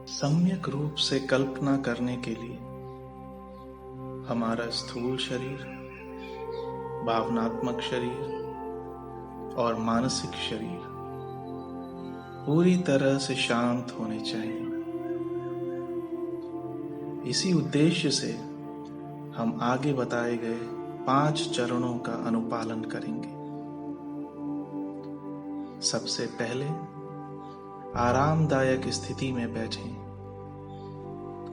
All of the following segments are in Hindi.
सम्यक रूप से कल्पना करने के लिए हमारा स्थूल शरीर, भावनात्मक शरीर और मानसिक शरीर पूरी तरह से शांत होने चाहिए। इसी उद्देश्य से हम आगे बताए गए 5 चरणों का अनुपालन करेंगे। सबसे पहले आरामदायक स्थिति में बैठें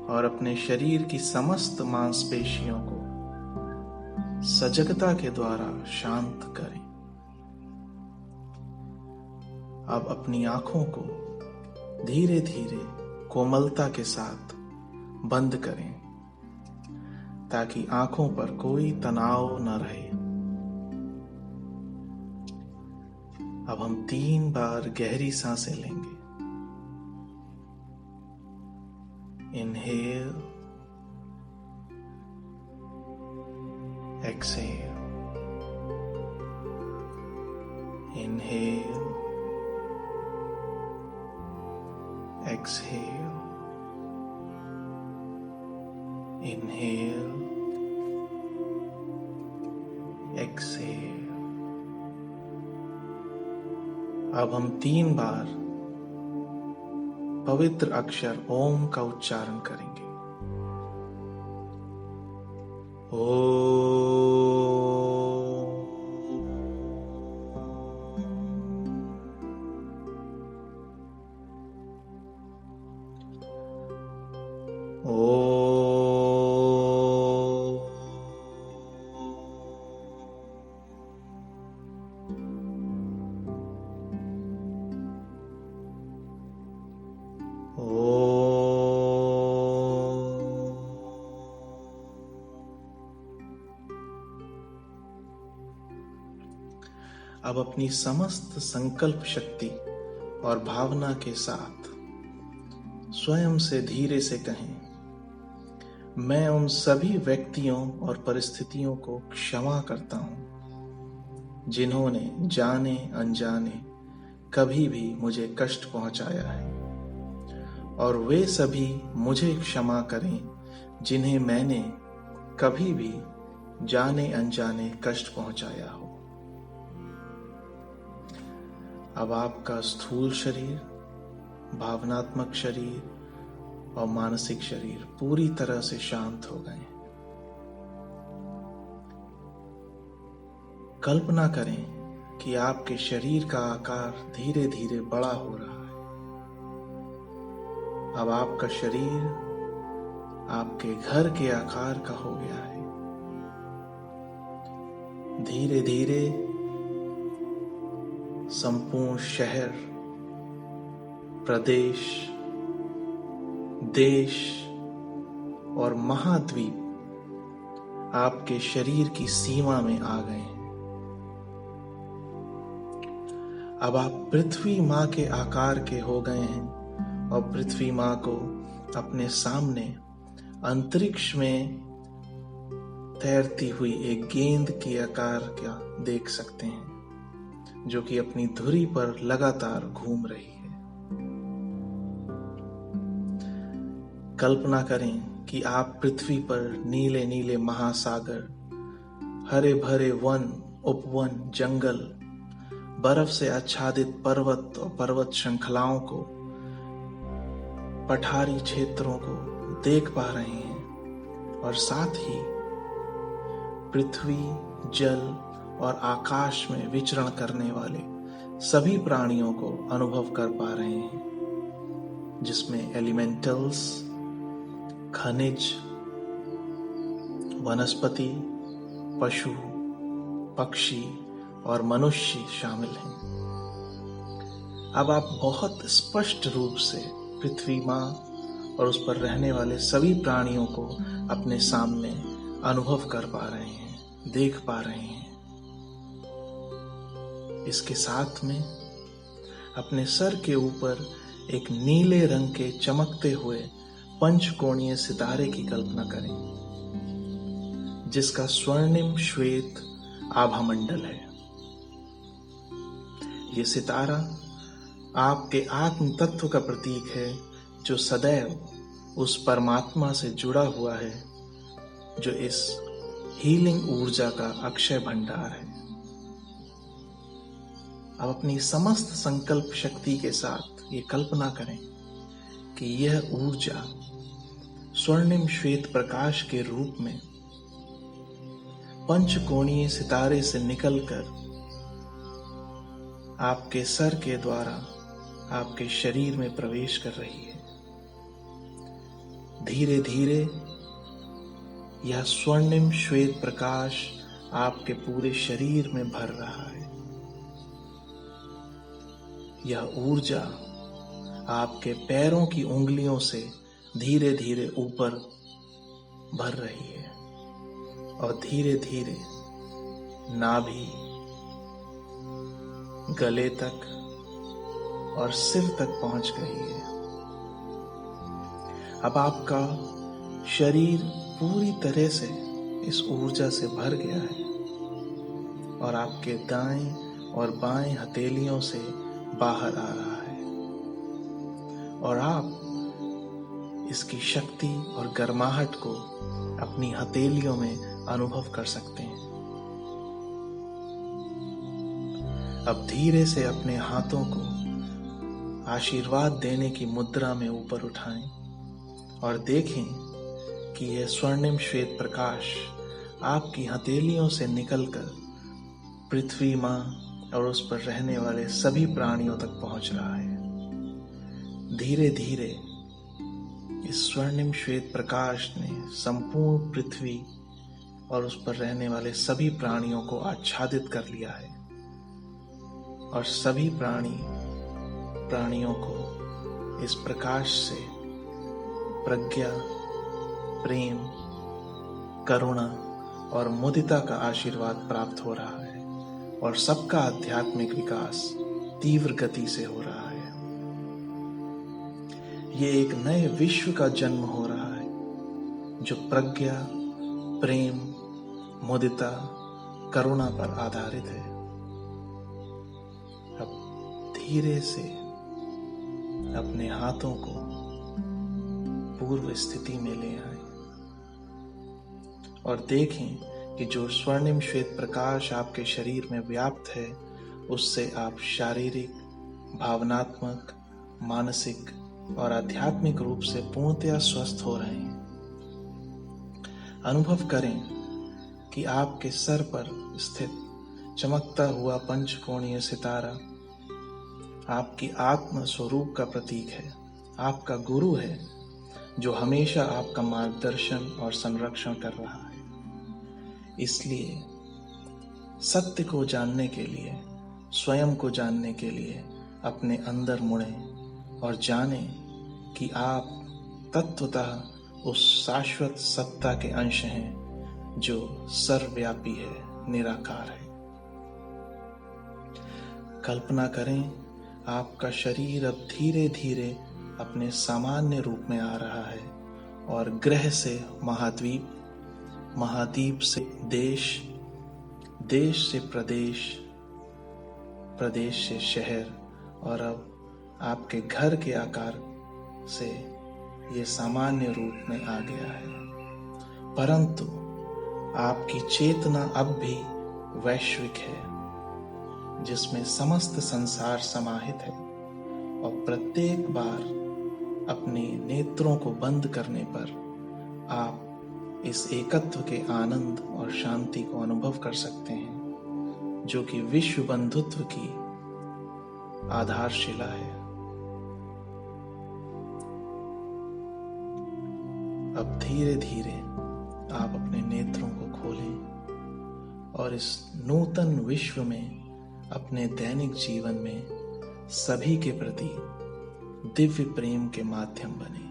और अपने शरीर की समस्त मांसपेशियों को सजगता के द्वारा शांत करें। अब अपनी आंखों को धीरे धीरे कोमलता के साथ बंद करें ताकि आंखों पर कोई तनाव न रहे। अब हम 3 बार गहरी सांसें लेंगे। Inhale, exhale, inhale, exhale, inhale, exhale. अब हम 3 बार पवित्र अक्षर ओम का उच्चारण करेंगे। अब अपनी समस्त संकल्प शक्ति और भावना के साथ स्वयं से धीरे से कहें, मैं उन सभी व्यक्तियों और परिस्थितियों को क्षमा करता हूं जिन्होंने जाने अनजाने कभी भी मुझे कष्ट पहुंचाया है, और वे सभी मुझे क्षमा करें जिन्हें मैंने कभी भी जाने अनजाने कष्ट पहुंचाया हो। अब आपका स्थूल शरीर, भावनात्मक शरीर और मानसिक शरीर पूरी तरह से शांत हो गए। कल्पना करें कि आपके शरीर का आकार धीरे धीरे बड़ा हो रहा है। अब आपका शरीर आपके घर के आकार का हो गया है। धीरे धीरे संपूर्ण शहर, प्रदेश, देश और महाद्वीप आपके शरीर की सीमा में आ गए हैं। अब आप पृथ्वी माँ के आकार के हो गए हैं और पृथ्वी माँ को अपने सामने अंतरिक्ष में तैरती हुई एक गेंद के आकार का देख सकते हैं, जो कि अपनी धुरी पर लगातार घूम रही है। कल्पना करें कि आप पृथ्वी पर नीले नीले महासागर, हरे भरे वन, उपवन, जंगल, बर्फ से आच्छादित पर्वत और पर्वत श्रृंखलाओं को, पठारी क्षेत्रों को देख पा रहे हैं, और साथ ही पृथ्वी, जल और आकाश में विचरण करने वाले सभी प्राणियों को अनुभव कर पा रहे हैं, जिसमें एलिमेंटल्स, खनिज, वनस्पति, पशु, पक्षी और मनुष्य शामिल हैं। अब आप बहुत स्पष्ट रूप से पृथ्वी माँ और उस पर रहने वाले सभी प्राणियों को अपने सामने अनुभव कर पा रहे हैं, देख पा रहे हैं। इसके साथ में अपने सर के ऊपर एक नीले रंग के चमकते हुए पंचकोणीय सितारे की कल्पना करें, जिसका स्वर्णिम श्वेत आभामंडल है। ये सितारा आपके आत्म तत्व का प्रतीक है, जो सदैव उस परमात्मा से जुड़ा हुआ है जो इस हीलिंग ऊर्जा का अक्षय भंडार है। अब अपनी समस्त संकल्प शक्ति के साथ ये कल्पना करें कि यह ऊर्जा स्वर्णिम श्वेत प्रकाश के रूप में पंचकोणीय सितारे से निकलकर आपके सर के द्वारा आपके शरीर में प्रवेश कर रही है। धीरे धीरे यह स्वर्णिम श्वेत प्रकाश आपके पूरे शरीर में भर रहा है। यह ऊर्जा आपके पैरों की उंगलियों से धीरे धीरे ऊपर भर रही है और धीरे धीरे नाभि, गले तक और सिर तक पहुंच गई है। अब आपका शरीर पूरी तरह से इस ऊर्जा से भर गया है और आपके दाएं और बाएं हथेलियों से बाहर आ रहा है और आप इसकी शक्ति और गर्माहट को अपनी हथेलियों में अनुभव कर सकते हैं। अब धीरे से अपने हाथों को आशीर्वाद देने की मुद्रा में ऊपर उठाएं और देखें कि यह स्वर्णिम श्वेत प्रकाश आपकी हथेलियों से निकलकर पृथ्वी मां और उस पर रहने वाले सभी प्राणियों तक पहुंच रहा है। धीरे धीरे इस स्वर्णिम श्वेत प्रकाश ने संपूर्ण पृथ्वी और उस पर रहने वाले सभी प्राणियों को आच्छादित कर लिया है और सभी प्राणियों को इस प्रकाश से प्रज्ञा, प्रेम, करुणा और मुदिता का आशीर्वाद प्राप्त हो रहा है और सबका आध्यात्मिक विकास तीव्र गति से हो रहा है। ये एक नए विश्व का जन्म हो रहा है जो प्रज्ञा, प्रेम, मुदिता, करुणा पर आधारित है। अब धीरे से अपने हाथों को पूर्व स्थिति में ले आए और देखें कि जो स्वर्णिम श्वेत प्रकाश आपके शरीर में व्याप्त है उससे आप शारीरिक, भावनात्मक, मानसिक और आध्यात्मिक रूप से पूर्णतया स्वस्थ हो रहे हैं। अनुभव करें कि आपके सर पर स्थित चमकता हुआ पंचकोणीय सितारा आपकी आत्म स्वरूप का प्रतीक है, आपका गुरु है जो हमेशा आपका मार्गदर्शन और संरक्षण कर रहा है। इसलिए सत्य को जानने के लिए, स्वयं को जानने के लिए अपने अंदर मुड़ें और जानें कि आप तत्वतः उस शाश्वत सत्ता के अंश हैं जो सर्वव्यापी है, निराकार है। कल्पना करें आपका शरीर अब धीरे धीरे अपने सामान्य रूप में आ रहा है और ग्रह से महाद्वीप, महाद्वीप से देश, देश से प्रदेश, प्रदेश से शहर और अब आपके घर के आकार से ये सामान्य रूप में आ गया है। परंतु आपकी चेतना अब भी वैश्विक है जिसमें समस्त संसार समाहित है और प्रत्येक बार अपने नेत्रों को बंद करने पर आप इस एकत्व के आनंद और शांति को अनुभव कर सकते हैं जो कि विश्व बंधुत्व की आधारशिला है। अब धीरे धीरे आप अपने नेत्रों को खोलें और इस नूतन विश्व में अपने दैनिक जीवन में सभी के प्रति दिव्य प्रेम के माध्यम बने।